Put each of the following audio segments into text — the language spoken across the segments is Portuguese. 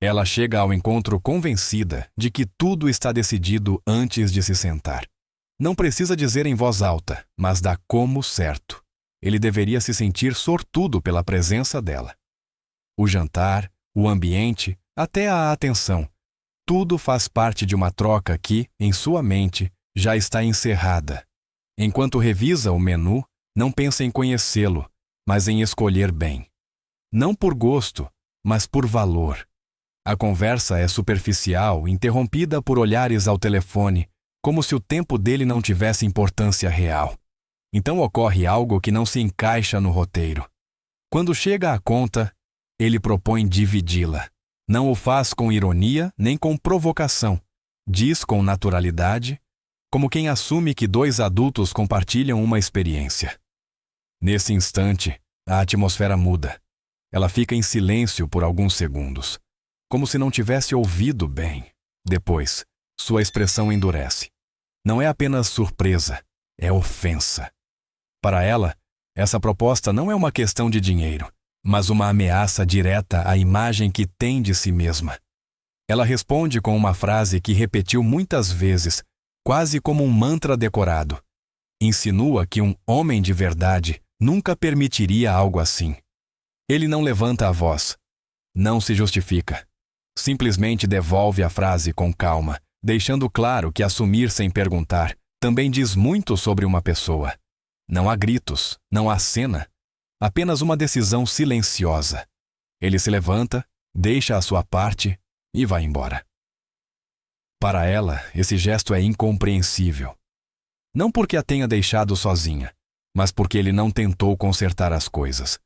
Ela chega ao encontro convencida de que tudo está decidido antes de se sentar. Não precisa dizer em voz alta, mas dá como certo. Ele deveria se sentir sortudo pela presença dela. O jantar, o ambiente, até a atenção. Tudo faz parte de uma troca que, em sua mente, já está encerrada. Enquanto revisa o menu, não pensa em conhecê-lo, mas em escolher bem. Não por gosto, mas por valor. A conversa é superficial, interrompida por olhares ao telefone, como se o tempo dele não tivesse importância real. Então ocorre algo que não se encaixa no roteiro. Quando chega a conta, ele propõe dividi-la. Não o faz com ironia nem com provocação. Diz com naturalidade, como quem assume que dois adultos compartilham uma experiência. Nesse instante, a atmosfera muda. Ela fica em silêncio por alguns segundos, como se não tivesse ouvido bem. Depois, sua expressão endurece. Não é apenas surpresa, é ofensa. Para ela, essa proposta não é uma questão de dinheiro, mas uma ameaça direta à imagem que tem de si mesma. Ela responde com uma frase que repetiu muitas vezes, quase como um mantra decorado. Insinua que um homem de verdade nunca permitiria algo assim. Ele não levanta a voz, não se justifica. Simplesmente devolve a frase com calma, deixando claro que assumir sem perguntar também diz muito sobre uma pessoa. Não há gritos, não há cena, apenas uma decisão silenciosa. Ele se levanta, deixa a sua parte e vai embora. Para ela, esse gesto é incompreensível. Não porque a tenha deixado sozinha, mas porque ele não tentou consertar as coisas.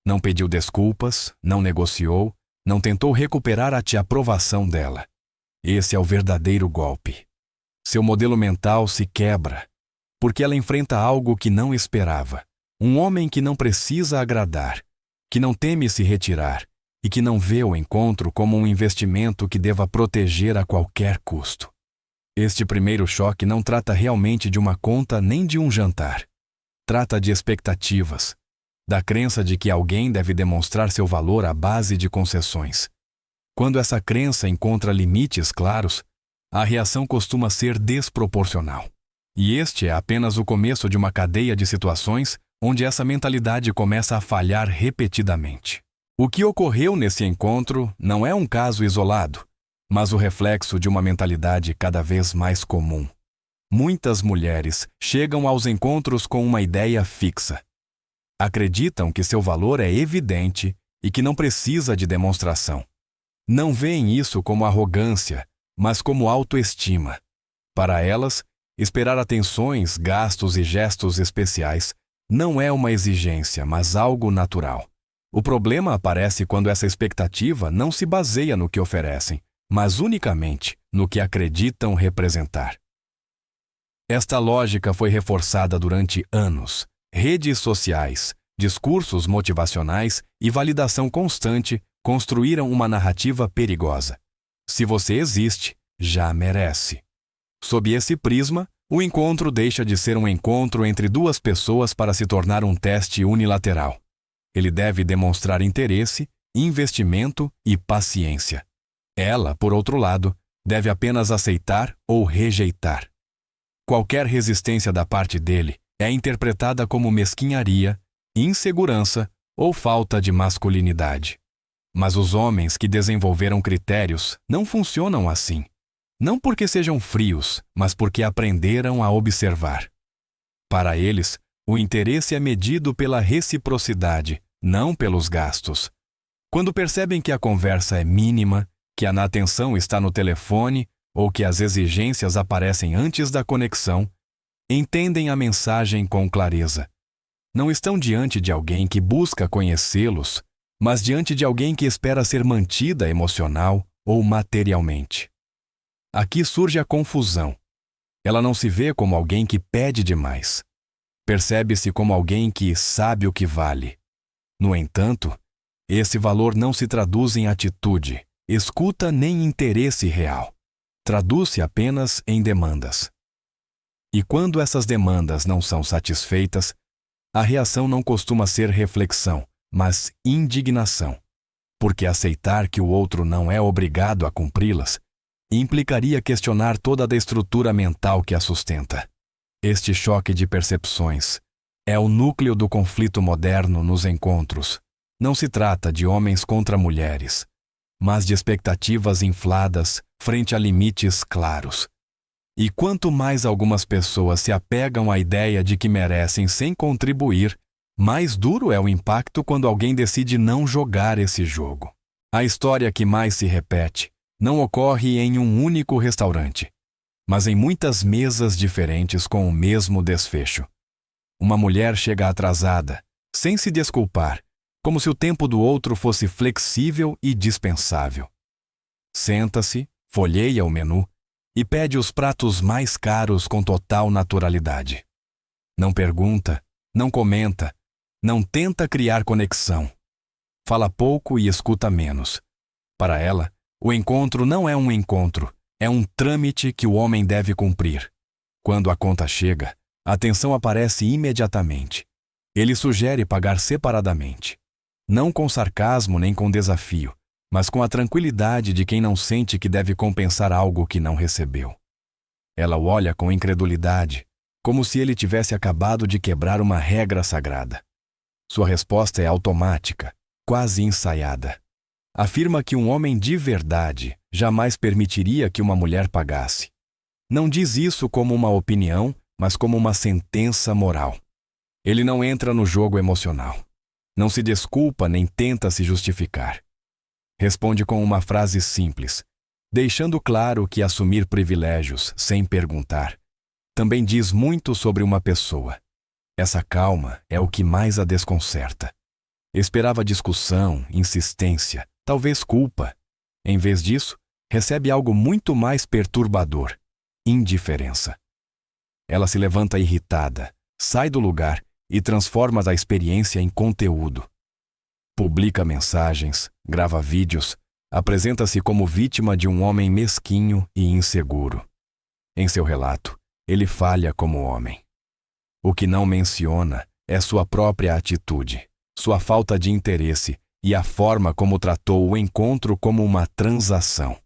Não pediu desculpas, não negociou, não tentou recuperar a aprovação dela. Esse é o verdadeiro golpe. Seu modelo mental se quebra, porque ela enfrenta algo que não esperava. Um homem que não precisa agradar, que não teme se retirar e que não vê o encontro como um investimento que deva proteger a qualquer custo. Este primeiro choque não trata realmente de uma conta nem de um jantar. Trata de expectativas, da crença de que alguém deve demonstrar seu valor à base de concessões. Quando essa crença encontra limites claros, a reação costuma ser desproporcional. E este é apenas o começo de uma cadeia de situações onde essa mentalidade começa a falhar repetidamente. O que ocorreu nesse encontro não é um caso isolado, mas o reflexo de uma mentalidade cada vez mais comum. Muitas mulheres chegam aos encontros com uma ideia fixa. Acreditam que seu valor é evidente e que não precisa de demonstração. Não veem isso como arrogância, mas como autoestima. Para elas, esperar atenções, gastos e gestos especiais não é uma exigência, mas algo natural. O problema aparece quando essa expectativa não se baseia no que oferecem, mas unicamente no que acreditam representar. Esta lógica foi reforçada durante anos. Redes sociais, discursos motivacionais e validação constante construíram uma narrativa perigosa. Se você existe, já merece. Sob esse prisma, o encontro deixa de ser um encontro entre duas pessoas para se tornar um teste unilateral. Ele deve demonstrar interesse, investimento e paciência. Ela, por outro lado, deve apenas aceitar ou rejeitar. Qualquer resistência da parte dele é interpretada como mesquinharia, insegurança ou falta de masculinidade. Mas os homens que desenvolveram critérios não funcionam assim. Não porque sejam frios, mas porque aprenderam a observar. Para eles, o interesse é medido pela reciprocidade, não pelos gastos. Quando percebem que a conversa é mínima, que a atenção está no telefone ou que as exigências aparecem antes da conexão, entendem a mensagem com clareza. Não estão diante de alguém que busca conhecê-los, mas diante de alguém que espera ser mantida emocional ou materialmente. Aqui surge a confusão. Ela não se vê como alguém que pede demais. Percebe-se como alguém que sabe o que vale. No entanto, esse valor não se traduz em atitude, escuta nem interesse real. Traduz-se apenas em demandas. E quando essas demandas não são satisfeitas, a reação não costuma ser reflexão, mas indignação. porque aceitar que o outro não é obrigado a cumpri-las implicaria questionar toda a estrutura mental que a sustenta. Este choque de percepções é o núcleo do conflito moderno nos encontros. Não se trata de homens contra mulheres, mas de expectativas infladas frente a limites claros. E quanto mais algumas pessoas se apegam à ideia de que merecem sem contribuir, mais duro é o impacto quando alguém decide não jogar esse jogo. A história que mais se repete não ocorre em um único restaurante, mas em muitas mesas diferentes com o mesmo desfecho. Uma mulher chega atrasada, sem se desculpar, como se o tempo do outro fosse flexível e dispensável. Senta-se, folheia o menu e pede os pratos mais caros com total naturalidade. Não pergunta, não comenta, não tenta criar conexão. Fala pouco e escuta menos. Para ela, o encontro não é um encontro, é um trâmite que o homem deve cumprir. Quando a conta chega, a tensão aparece imediatamente. Ele sugere pagar separadamente. Não com sarcasmo nem com desafio, mas com a tranquilidade de quem não sente que deve compensar algo que não recebeu. Ela o olha com incredulidade, como se ele tivesse acabado de quebrar uma regra sagrada. Sua resposta é automática, quase ensaiada. Afirma que um homem de verdade jamais permitiria que uma mulher pagasse. Não diz isso como uma opinião, mas como uma sentença moral. Ele não entra no jogo emocional. Não se desculpa nem tenta se justificar. Responde com uma frase simples, deixando claro que assumir privilégios sem perguntar também diz muito sobre uma pessoa. Essa calma é o que mais a desconcerta. Esperava discussão, insistência, talvez culpa. Em vez disso, recebe algo muito mais perturbador: indiferença. Ela se levanta irritada, sai do lugar e transforma a experiência em conteúdo. Publica mensagens, grava vídeos, apresenta-se como vítima de um homem mesquinho e inseguro. Em seu relato, ele falha como homem. O que não menciona é sua própria atitude, sua falta de interesse e a forma como tratou o encontro como uma transação.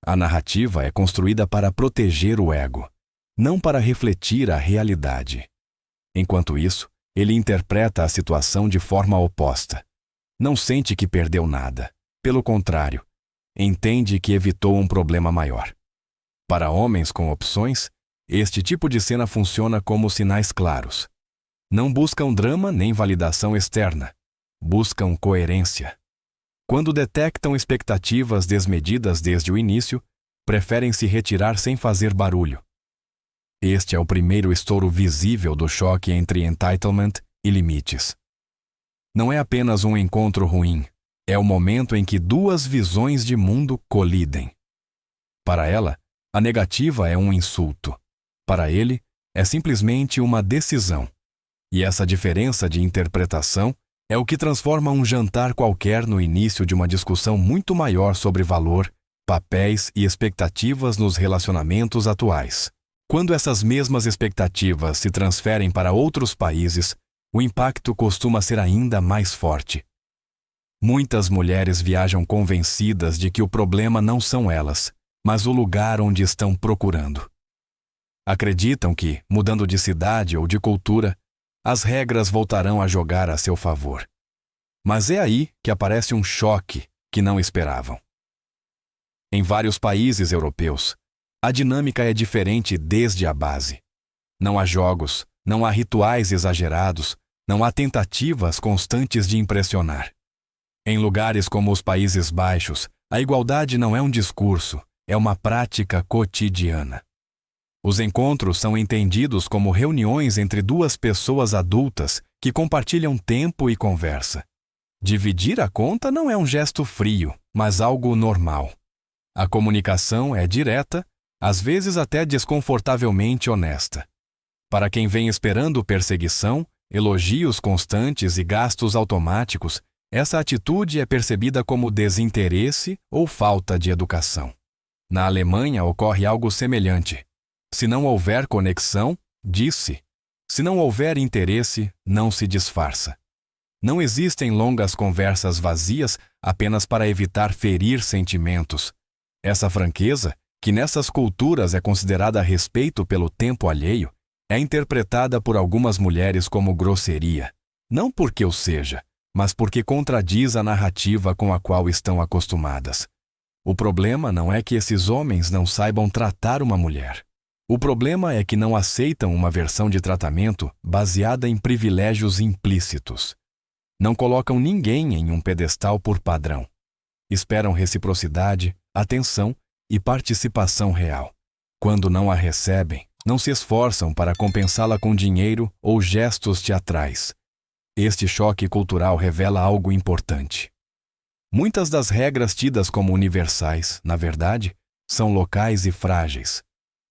A narrativa é construída para proteger o ego, não para refletir a realidade. Enquanto isso, ele interpreta a situação de forma oposta. Não sente que perdeu nada. Pelo contrário, entende que evitou um problema maior. Para homens com opções, este tipo de cena funciona como sinais claros. Não buscam drama nem validação externa. Buscam coerência. Quando detectam expectativas desmedidas desde o início, preferem se retirar sem fazer barulho. Este é o primeiro estouro visível do choque entre entitlement e limites. Não é apenas um encontro ruim, é o momento em que duas visões de mundo colidem. Para ela, a negativa é um insulto. Para ele, é simplesmente uma decisão. E essa diferença de interpretação é o que transforma um jantar qualquer no início de uma discussão muito maior sobre valor, papéis e expectativas nos relacionamentos atuais. Quando essas mesmas expectativas se transferem para outros países, o impacto costuma ser ainda mais forte. Muitas mulheres viajam convencidas de que o problema não são elas, mas o lugar onde estão procurando. Acreditam que, mudando de cidade ou de cultura, as regras voltarão a jogar a seu favor. Mas é aí que aparece um choque que não esperavam. Em vários países europeus, a dinâmica é diferente desde a base. Não há jogos, não há rituais exagerados, não há tentativas constantes de impressionar. Em lugares como os Países Baixos, a igualdade não é um discurso, é uma prática cotidiana. Os encontros são entendidos como reuniões entre duas pessoas adultas que compartilham tempo e conversa. Dividir a conta não é um gesto frio, mas algo normal. A comunicação é direta, às vezes até desconfortavelmente honesta. Para quem vem esperando perseguição, elogios constantes e gastos automáticos, essa atitude é percebida como desinteresse ou falta de educação. Na Alemanha ocorre algo semelhante. Se não houver conexão, diz-se. Se não houver interesse, não se disfarça. Não existem longas conversas vazias apenas para evitar ferir sentimentos. Essa franqueza, que nessas culturas é considerada respeito pelo tempo alheio, é interpretada por algumas mulheres como grosseria. Não porque o seja, mas porque contradiz a narrativa com a qual estão acostumadas. O problema não é que esses homens não saibam tratar uma mulher. O problema é que não aceitam uma versão de tratamento baseada em privilégios implícitos. Não colocam ninguém em um pedestal por padrão. Esperam reciprocidade, atenção e participação real. Quando não a recebem, não se esforçam para compensá-la com dinheiro ou gestos teatrais. Este choque cultural revela algo importante. Muitas das regras tidas como universais, na verdade, são locais e frágeis.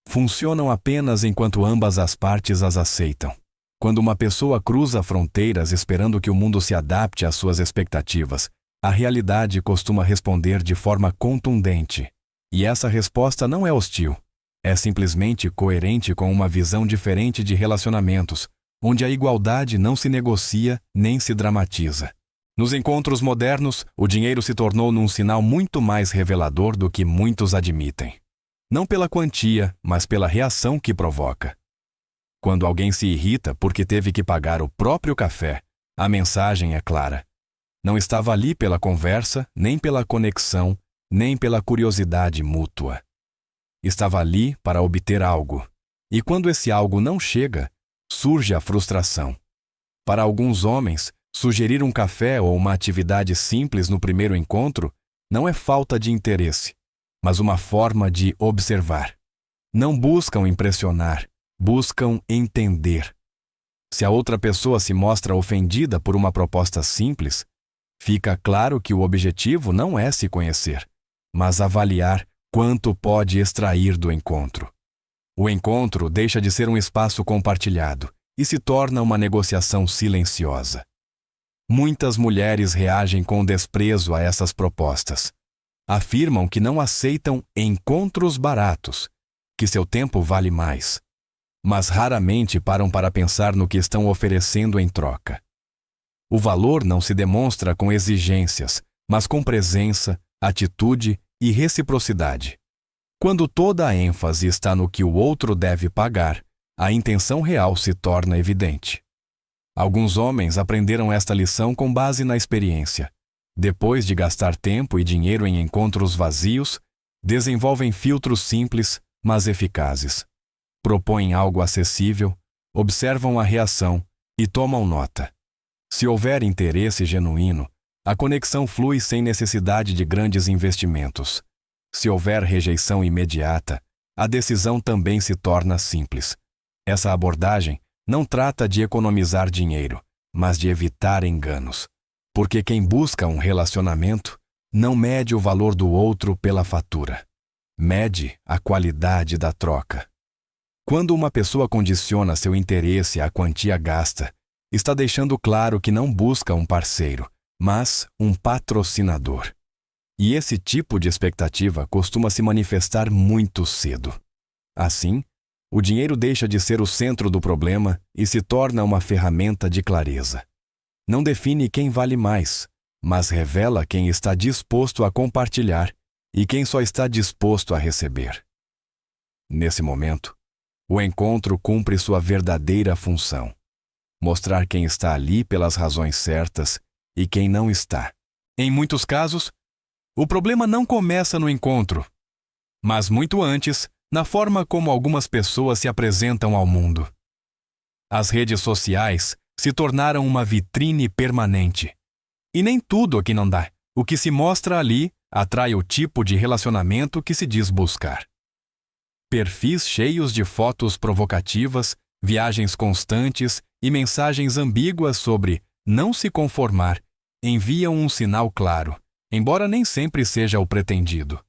Funcionam apenas enquanto ambas as partes as aceitam. Quando uma pessoa cruza fronteiras esperando que o mundo se adapte às suas expectativas, a realidade costuma responder de forma contundente. E essa resposta não é hostil. É simplesmente coerente com uma visão diferente de relacionamentos, onde a igualdade não se negocia nem se dramatiza. Nos encontros modernos, o dinheiro se tornou num sinal muito mais revelador do que muitos admitem. Não pela quantia, mas pela reação que provoca. Quando alguém se irrita porque teve que pagar o próprio café, a mensagem é clara. Não estava ali pela conversa, nem pela conexão, nem pela curiosidade mútua. Estava ali para obter algo. E quando esse algo não chega, surge a frustração. Para alguns homens, sugerir um café ou uma atividade simples no primeiro encontro não é falta de interesse, mas uma forma de observar. Não buscam impressionar, buscam entender. Se a outra pessoa se mostra ofendida por uma proposta simples, fica claro que o objetivo não é se conhecer, mas avaliar quanto pode extrair do encontro. O encontro deixa de ser um espaço compartilhado e se torna uma negociação silenciosa. Muitas mulheres reagem com desprezo a essas propostas. Afirmam que não aceitam encontros baratos, que seu tempo vale mais. Mas raramente param para pensar no que estão oferecendo em troca. O valor não se demonstra com exigências, mas com presença, atitude e reciprocidade. Quando toda a ênfase está no que o outro deve pagar, a intenção real se torna evidente. Alguns homens aprenderam esta lição com base na experiência. Depois de gastar tempo e dinheiro em encontros vazios, desenvolvem filtros simples, mas eficazes. Propõem algo acessível, observam a reação e tomam nota. Se houver interesse genuíno, a conexão flui sem necessidade de grandes investimentos. Se houver rejeição imediata, a decisão também se torna simples. Essa abordagem não trata de economizar dinheiro, mas de evitar enganos. Porque quem busca um relacionamento não mede o valor do outro pela fatura. Mede a qualidade da troca. Quando uma pessoa condiciona seu interesse à quantia gasta, está deixando claro que não busca um parceiro, mas um patrocinador. E esse tipo de expectativa costuma se manifestar muito cedo. Assim, o dinheiro deixa de ser o centro do problema e se torna uma ferramenta de clareza. Não define quem vale mais, mas revela quem está disposto a compartilhar e quem só está disposto a receber. Nesse momento, o encontro cumpre sua verdadeira função: mostrar quem está ali pelas razões certas e quem não está. Em muitos casos, o problema não começa no encontro, mas muito antes, na forma como algumas pessoas se apresentam ao mundo. As redes sociais se tornaram uma vitrine permanente. E nem tudo aqui não dá. O que se mostra ali atrai o tipo de relacionamento que se diz buscar. Perfis cheios de fotos provocativas, viagens constantes e mensagens ambíguas sobre não se conformar enviam um sinal claro, embora nem sempre seja o pretendido.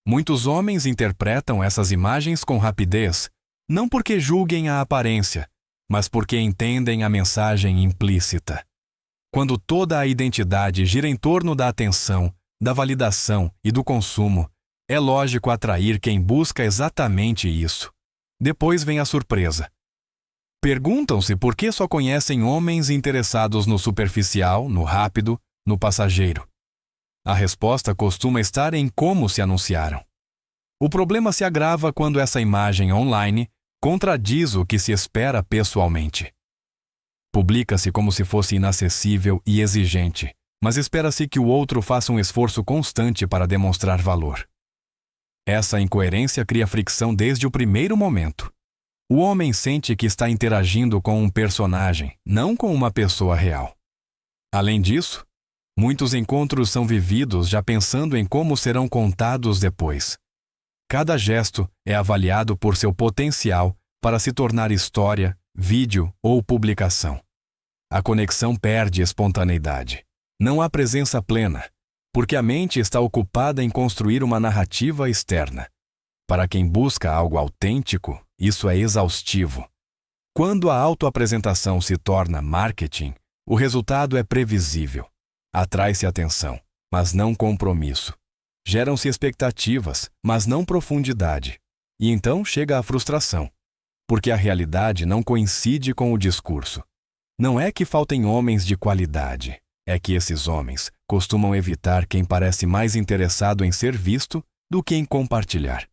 Muitos homens interpretam essas imagens com rapidez, não porque julguem a aparência, mas porque entendem a mensagem implícita. Quando toda a identidade gira em torno da atenção, da validação e do consumo, é lógico atrair quem busca exatamente isso. Depois vem a surpresa. Perguntam-se por que só conhecem homens interessados no superficial, no rápido, no passageiro. A resposta costuma estar em como se anunciaram. O problema se agrava quando essa imagem online contradiz o que se espera pessoalmente. Publica-se como se fosse inacessível e exigente, mas espera-se que o outro faça um esforço constante para demonstrar valor. Essa incoerência cria fricção desde o primeiro momento. O homem sente que está interagindo com um personagem, não com uma pessoa real. Além disso, muitos encontros são vividos já pensando em como serão contados depois. Cada gesto é avaliado por seu potencial para se tornar história, vídeo ou publicação. A conexão perde espontaneidade. Não há presença plena, porque a mente está ocupada em construir uma narrativa externa. Para quem busca algo autêntico, isso é exaustivo. Quando a autoapresentação se torna marketing, o resultado é previsível. Atrai-se atenção, mas não compromisso. Geram-se expectativas, mas não profundidade. E então chega a frustração, porque a realidade não coincide com o discurso. Não é que faltem homens de qualidade, é que esses homens costumam evitar quem parece mais interessado em ser visto do que em compartilhar.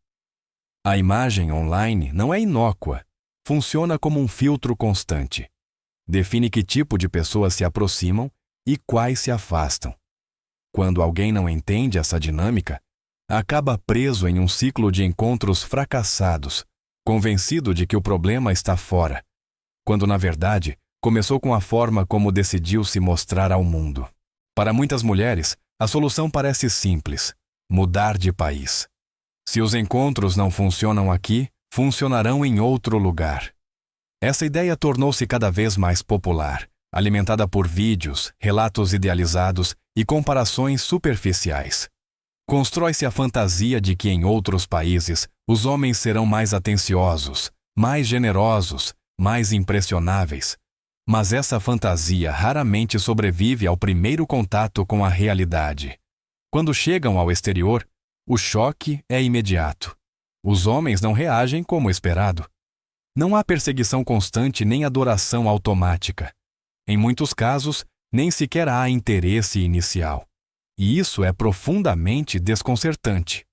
A imagem online não é inócua, funciona como um filtro constante. Define que tipo de pessoas se aproximam e quais se afastam. Quando alguém não entende essa dinâmica, acaba preso em um ciclo de encontros fracassados, convencido de que o problema está fora, quando na verdade começou com a forma como decidiu se mostrar ao mundo. Para muitas mulheres, a solução parece simples: mudar de país. Se os encontros não funcionam aqui, funcionarão em outro lugar. Essa ideia tornou-se cada vez mais popular, alimentada por vídeos, relatos idealizados e comparações superficiais. Constrói-se a fantasia de que em outros países os homens serão mais atenciosos, mais generosos, mais impressionáveis. Mas essa fantasia raramente sobrevive ao primeiro contato com a realidade. Quando chegam ao exterior, o choque é imediato. Os homens não reagem como esperado. Não há perseguição constante nem adoração automática. Em muitos casos, nem sequer há interesse inicial. E isso é profundamente desconcertante.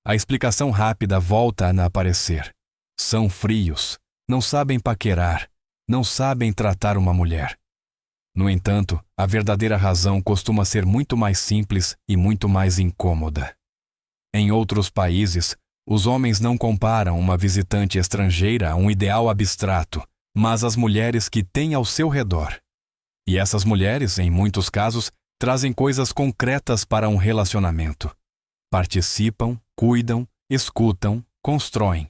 A explicação rápida volta a aparecer. São frios, não sabem paquerar, não sabem tratar uma mulher. No entanto, a verdadeira razão costuma ser muito mais simples e muito mais incômoda. Em outros países, os homens não comparam uma visitante estrangeira a um ideal abstrato, mas as mulheres que têm ao seu redor. E essas mulheres, em muitos casos, trazem coisas concretas para um relacionamento. Participam, cuidam, escutam, constroem.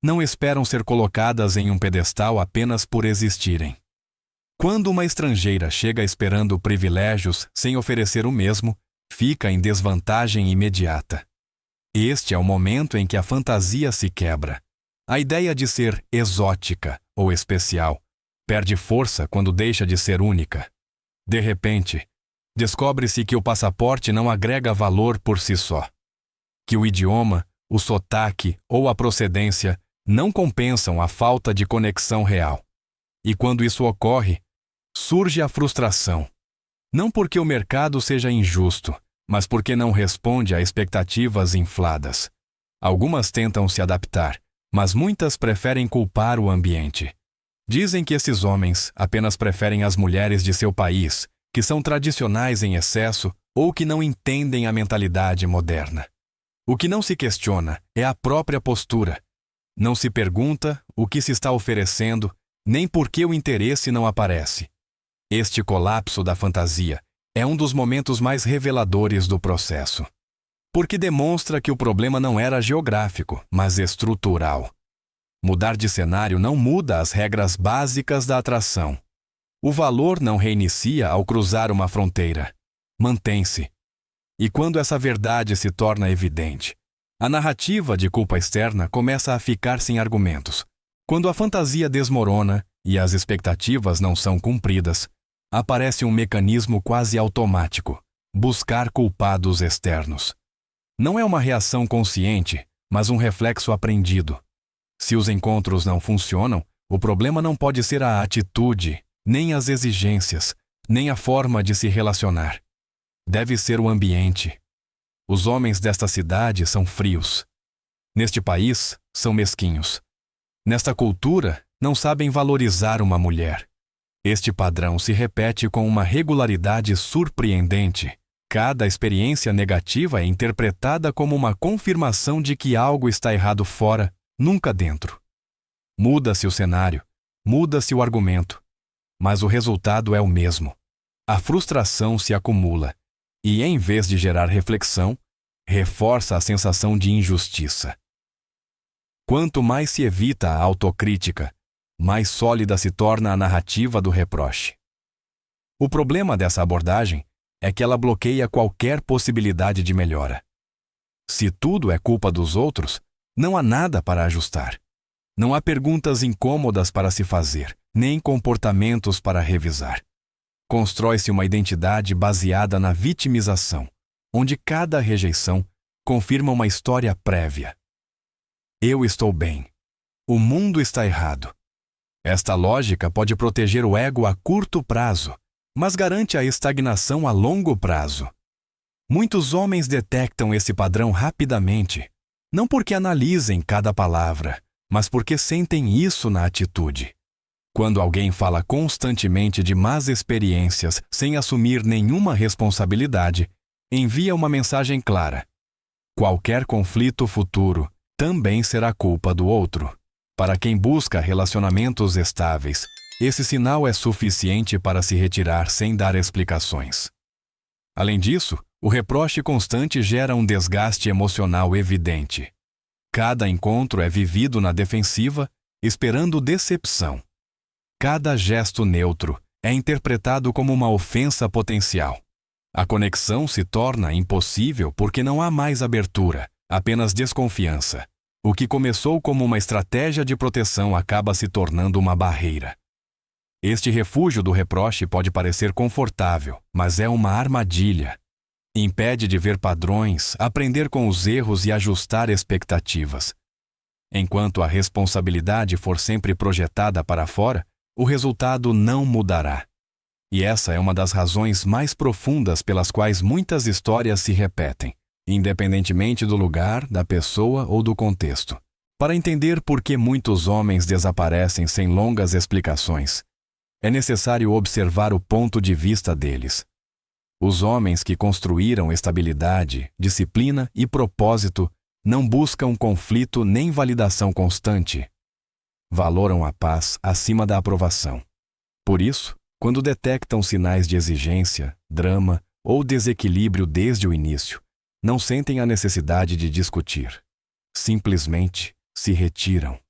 Não esperam ser colocadas em um pedestal apenas por existirem. Quando uma estrangeira chega esperando privilégios sem oferecer o mesmo, fica em desvantagem imediata. Este é o momento em que a fantasia se quebra. A ideia de ser exótica ou especial perde força quando deixa de ser única. De repente, descobre-se que o passaporte não agrega valor por si só. Que o idioma, o sotaque ou a procedência não compensam a falta de conexão real. E quando isso ocorre, surge a frustração. Não porque o mercado seja injusto, mas porque não responde a expectativas infladas. Algumas tentam se adaptar, mas muitas preferem culpar o ambiente. Dizem que esses homens apenas preferem as mulheres de seu país, que são tradicionais em excesso ou que não entendem a mentalidade moderna. O que não se questiona é a própria postura. Não se pergunta o que se está oferecendo, nem por que o interesse não aparece. Este colapso da fantasia é um dos momentos mais reveladores do processo, porque demonstra que o problema não era geográfico, mas estrutural. Mudar de cenário não muda as regras básicas da atração. O valor não reinicia ao cruzar uma fronteira. Mantém-se. E quando essa verdade se torna evidente, a narrativa de culpa externa começa a ficar sem argumentos. Quando a fantasia desmorona e as expectativas não são cumpridas, aparece um mecanismo quase automático: buscar culpados externos. Não é uma reação consciente, mas um reflexo aprendido. Se os encontros não funcionam, O problema não pode ser a atitude, nem as exigências, nem a forma de se relacionar. Deve ser o ambiente. Os homens desta cidade são frios. Neste país, são mesquinhos. Nesta cultura, não sabem valorizar uma mulher. Este padrão se repete com uma regularidade surpreendente. Cada experiência negativa é interpretada como uma confirmação de que algo está errado fora, nunca dentro. Muda-se o cenário, muda-se o argumento, mas o resultado é o mesmo. A frustração se acumula e, em vez de gerar reflexão, reforça a sensação de injustiça. Quanto mais se evita a autocrítica, mais sólida se torna a narrativa do reproche. O problema dessa abordagem é que ela bloqueia qualquer possibilidade de melhora. Se tudo é culpa dos outros, não há nada para ajustar. Não há perguntas incômodas para se fazer, nem comportamentos para revisar. Constrói-se uma identidade baseada na vitimização, onde cada rejeição confirma uma história prévia. Eu estou bem. O mundo está errado. Esta lógica pode proteger o ego a curto prazo, mas garante a estagnação a longo prazo. Muitos homens detectam esse padrão rapidamente, não porque analisem cada palavra, mas porque sentem isso na atitude. Quando alguém fala constantemente de más experiências sem assumir nenhuma responsabilidade, envia uma mensagem clara. Qualquer conflito futuro também será culpa do outro. Para quem busca relacionamentos estáveis, esse sinal é suficiente para se retirar sem dar explicações. Além disso, o reproche constante gera um desgaste emocional evidente. Cada encontro é vivido na defensiva, esperando decepção. Cada gesto neutro é interpretado como uma ofensa potencial. A conexão se torna impossível porque não há mais abertura, apenas desconfiança. O que começou como uma estratégia de proteção acaba se tornando uma barreira. Este refúgio do reproche pode parecer confortável, mas é uma armadilha. Impede de ver padrões, aprender com os erros e ajustar expectativas. Enquanto a responsabilidade for sempre projetada para fora, o resultado não mudará. E essa é uma das razões mais profundas pelas quais muitas histórias se repetem, independentemente do lugar, da pessoa ou do contexto. Para entender por que muitos homens desaparecem sem longas explicações, é necessário observar o ponto de vista deles. Os homens que construíram estabilidade, disciplina e propósito não buscam conflito nem validação constante. Valoram a paz acima da aprovação. Por isso, quando detectam sinais de exigência, drama ou desequilíbrio desde o início, não sentem a necessidade de discutir. Simplesmente se retiram.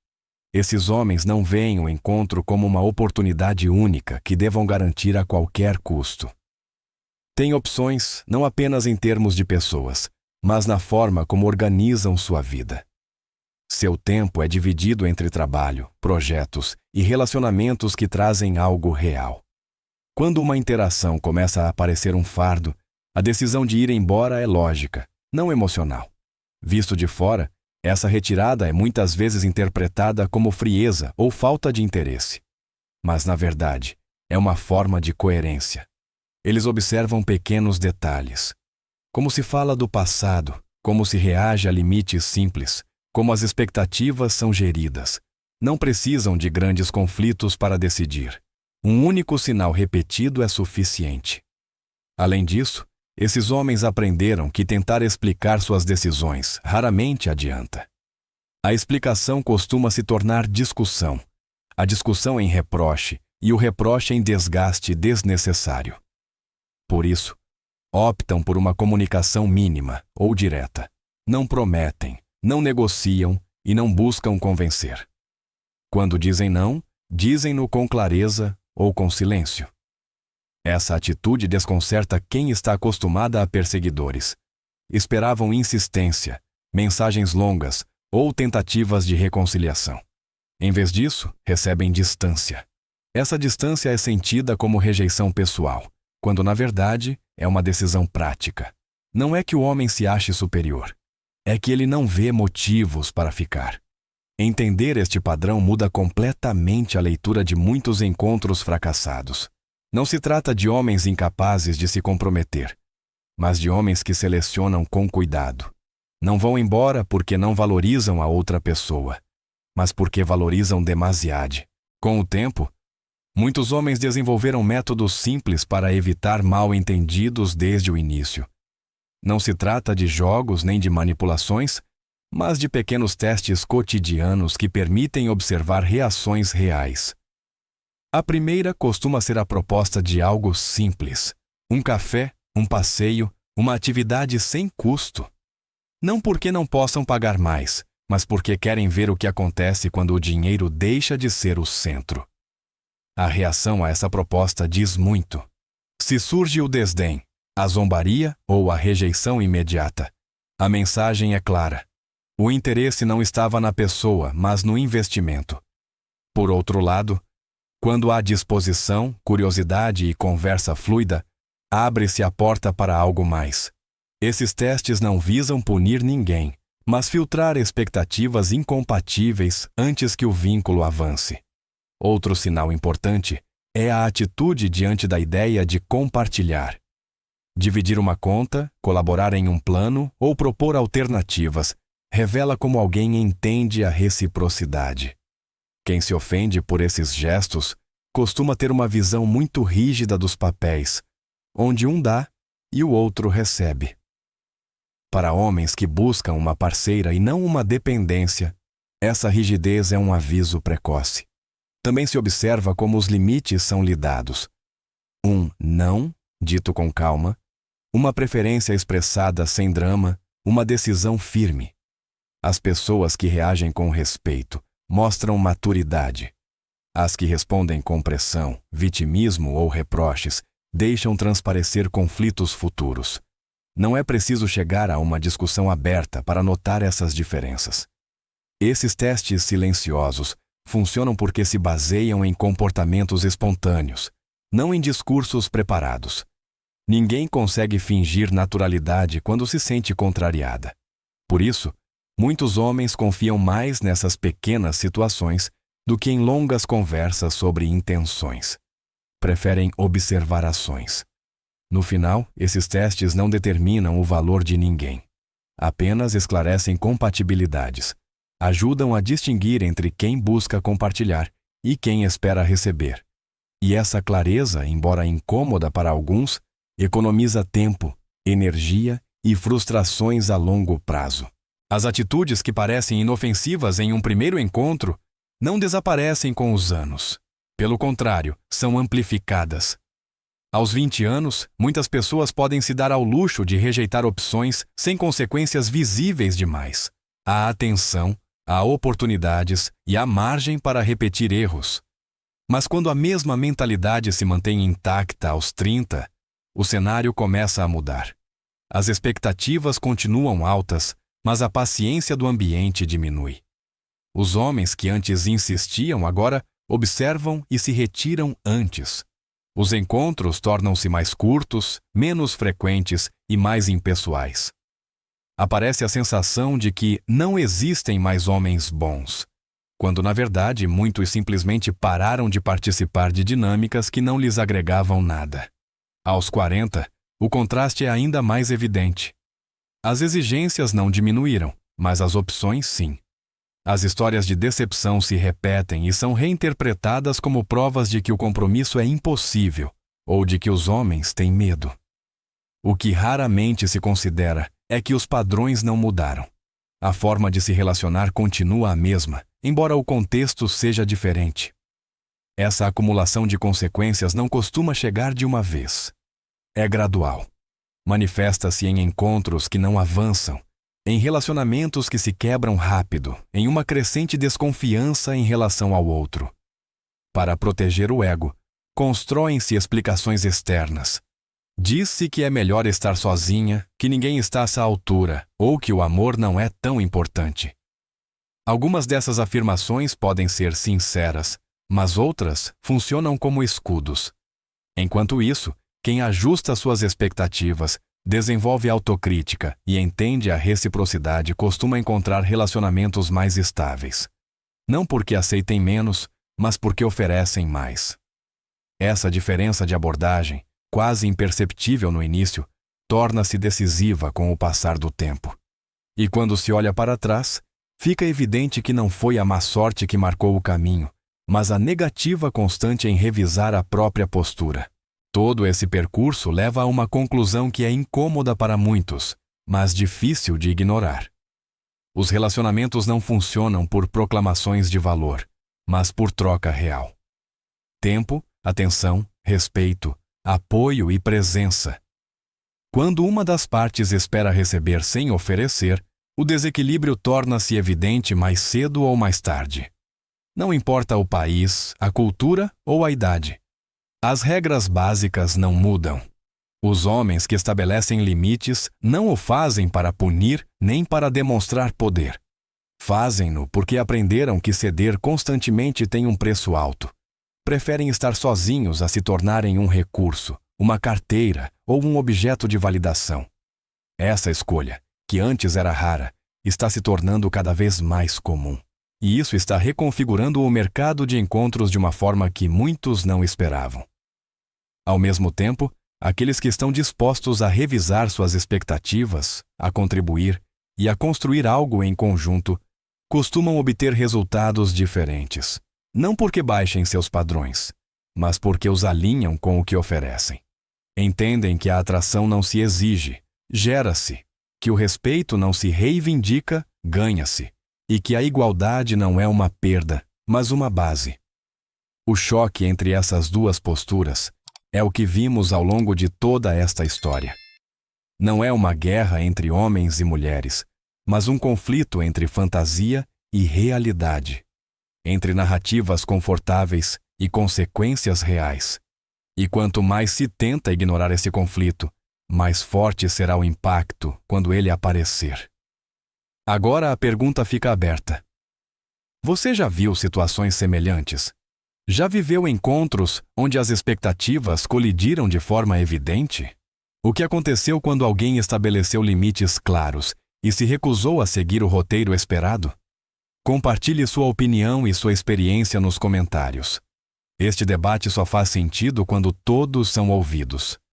Esses homens não veem o encontro como uma oportunidade única que devam garantir a qualquer custo. Têm opções não apenas em termos de pessoas, mas na forma como organizam sua vida. Seu tempo é dividido entre trabalho, projetos e relacionamentos que trazem algo real. Quando uma interação começa a parecer um fardo, a decisão de ir embora é lógica, não emocional. Visto de fora, essa retirada é muitas vezes interpretada como frieza ou falta de interesse. Mas, na verdade, é uma forma de coerência. Eles observam pequenos detalhes. Como se fala do passado, como se reage a limites simples, como as expectativas são geridas. Não precisam de grandes conflitos para decidir. Um único sinal repetido é suficiente. Além disso, esses homens aprenderam que tentar explicar suas decisões raramente adianta. A explicação costuma se tornar discussão, a discussão em reproche e o reproche em desgaste desnecessário. Por isso, optam por uma comunicação mínima ou direta. Não prometem, não negociam e não buscam convencer. Quando dizem não, dizem-no com clareza ou com silêncio. Essa atitude desconcerta quem está acostumada a perseguidores. Esperavam insistência, mensagens longas ou tentativas de reconciliação. Em vez disso, recebem distância. Essa distância é sentida como rejeição pessoal, quando na verdade é uma decisão prática. Não é que o homem se ache superior, é que ele não vê motivos para ficar. Entender este padrão muda completamente a leitura de muitos encontros fracassados. Não se trata de homens incapazes de se comprometer, mas de homens que selecionam com cuidado. Não vão embora porque não valorizam a outra pessoa, mas porque valorizam demasiado. Com o tempo, muitos homens desenvolveram métodos simples para evitar mal-entendidos desde o início. Não se trata de jogos nem de manipulações, mas de pequenos testes cotidianos que permitem observar reações reais. A primeira costuma ser a proposta de algo simples: um café, um passeio, uma atividade sem custo. Não porque não possam pagar mais, mas porque querem ver o que acontece quando o dinheiro deixa de ser o centro. A reação a essa proposta diz muito. Se surge o desdém, a zombaria ou a rejeição imediata, a mensagem é clara. O interesse não estava na pessoa, mas no investimento. Por outro lado, quando há disposição, curiosidade e conversa fluida, abre-se a porta para algo mais. Esses testes não visam punir ninguém, mas filtrar expectativas incompatíveis antes que o vínculo avance. Outro sinal importante é a atitude diante da ideia de compartilhar. Dividir uma conta, colaborar em um plano ou propor alternativas revela como alguém entende a reciprocidade. Quem se ofende por esses gestos costuma ter uma visão muito rígida dos papéis, onde um dá e o outro recebe. Para homens que buscam uma parceira e não uma dependência, essa rigidez é um aviso precoce. Também se observa como os limites são lidados. Um não, dito com calma, uma preferência expressada sem drama, uma decisão firme. As pessoas que reagem com respeito mostram maturidade. As que respondem com pressão, vitimismo ou reproches deixam transparecer conflitos futuros. Não é preciso chegar a uma discussão aberta para notar essas diferenças. Esses testes silenciosos funcionam porque se baseiam em comportamentos espontâneos, não em discursos preparados. Ninguém consegue fingir naturalidade quando se sente contrariada. Por isso, muitos homens confiam mais nessas pequenas situações do que em longas conversas sobre intenções. Preferem observar ações. No final, esses testes não determinam o valor de ninguém. Apenas esclarecem compatibilidades. Ajudam a distinguir entre quem busca compartilhar e quem espera receber. E essa clareza, embora incômoda para alguns, economiza tempo, energia e frustrações a longo prazo. As atitudes que parecem inofensivas em um primeiro encontro não desaparecem com os anos. Pelo contrário, são amplificadas. Aos 20 anos, muitas pessoas podem se dar ao luxo de rejeitar opções sem consequências visíveis demais. Há atenção, há oportunidades e há margem para repetir erros. Mas quando a mesma mentalidade se mantém intacta aos 30, o cenário começa a mudar. As expectativas continuam altas, mas a paciência do ambiente diminui. Os homens que antes insistiam agora observam e se retiram antes. Os encontros tornam-se mais curtos, menos frequentes e mais impessoais. Aparece a sensação de que não existem mais homens bons, quando na verdade muitos simplesmente pararam de participar de dinâmicas que não lhes agregavam nada. Aos 40, o contraste é ainda mais evidente. As exigências não diminuíram, mas as opções sim. As histórias de decepção se repetem e são reinterpretadas como provas de que o compromisso é impossível ou de que os homens têm medo. O que raramente se considera é que os padrões não mudaram. A forma de se relacionar continua a mesma, embora o contexto seja diferente. Essa acumulação de consequências não costuma chegar de uma vez. É gradual. Manifesta-se em encontros que não avançam, em relacionamentos que se quebram rápido, em uma crescente desconfiança em relação ao outro. Para proteger o ego, constroem-se explicações externas. Diz-se que é melhor estar sozinha, que ninguém está a essa altura, ou que o amor não é tão importante. Algumas dessas afirmações podem ser sinceras, mas outras funcionam como escudos. Enquanto isso, quem ajusta suas expectativas, desenvolve autocrítica e entende a reciprocidade costuma encontrar relacionamentos mais estáveis. não porque aceitem menos, mas porque oferecem mais. Essa diferença de abordagem, quase imperceptível no início, torna-se decisiva com o passar do tempo. E quando se olha para trás, fica evidente que não foi a má sorte que marcou o caminho, mas a negativa constante em revisar a própria postura. Todo esse percurso leva a uma conclusão que é incômoda para muitos, mas difícil de ignorar. Os relacionamentos não funcionam por proclamações de valor, mas por troca real. Tempo, atenção, respeito, apoio e presença. Quando uma das partes espera receber sem oferecer, o desequilíbrio torna-se evidente mais cedo ou mais tarde. Não importa o país, a cultura ou a idade. As regras básicas não mudam. Os homens que estabelecem limites não o fazem para punir nem para demonstrar poder. Fazem-no porque aprenderam que ceder constantemente tem um preço alto. Preferem estar sozinhos a se tornarem um recurso, uma carteira ou um objeto de validação. Essa escolha, que antes era rara, está se tornando cada vez mais comum. E isso está reconfigurando o mercado de encontros de uma forma que muitos não esperavam. Ao mesmo tempo, aqueles que estão dispostos a revisar suas expectativas, a contribuir e a construir algo em conjunto, costumam obter resultados diferentes. Não porque baixem seus padrões, mas porque os alinham com o que oferecem. Entendem que a atração não se exige, gera-se, que o respeito não se reivindica, ganha-se, e que a igualdade não é uma perda, mas uma base. O choque entre essas duas posturas é o que vimos ao longo de toda esta história. Não é uma guerra entre homens e mulheres, mas um conflito entre fantasia e realidade, entre narrativas confortáveis e consequências reais. E quanto mais se tenta ignorar esse conflito, mais forte será o impacto quando ele aparecer. Agora a pergunta fica aberta. Você já viu situações semelhantes? Já viveu encontros onde as expectativas colidiram de forma evidente? O que aconteceu quando alguém estabeleceu limites claros e se recusou a seguir o roteiro esperado? Compartilhe sua opinião e sua experiência nos comentários. Este debate só faz sentido quando todos são ouvidos.